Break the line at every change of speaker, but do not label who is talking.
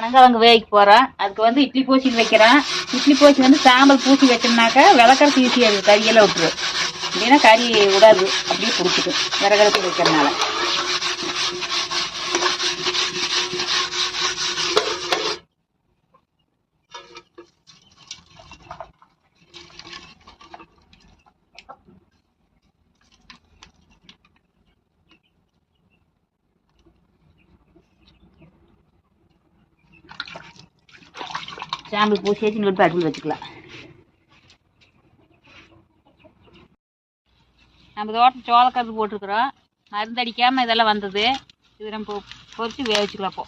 பனங்கிழங்கு வேக போகிறேன். அதுக்கு வந்து இட்லி பூசின்னு வைக்கிறேன். இட்லி பூசி வந்து சாம்பல் பூசி வச்சோம்னாக்கா விளக்கறது ஈஸியாக இருக்குது. கறியெல்லாம் விட்டுரு, இல்லைன்னா கறி விடாது, அப்படியே பிடிச்சிக்கும் விறகடுப்பு வைக்கிறதுனால. சாம்பல் பூசி வச்சு நெருப்பு அடுப்பில் வச்சுக்கலாம். நம்ம தோட்டம் சோளக்கருது போட்டிருக்குறோம். மருந்து அடிக்காமல் இதெல்லாம் வந்தது. இது நம்ம பொறிச்சு வேக வச்சுக்கலாம். அப்போ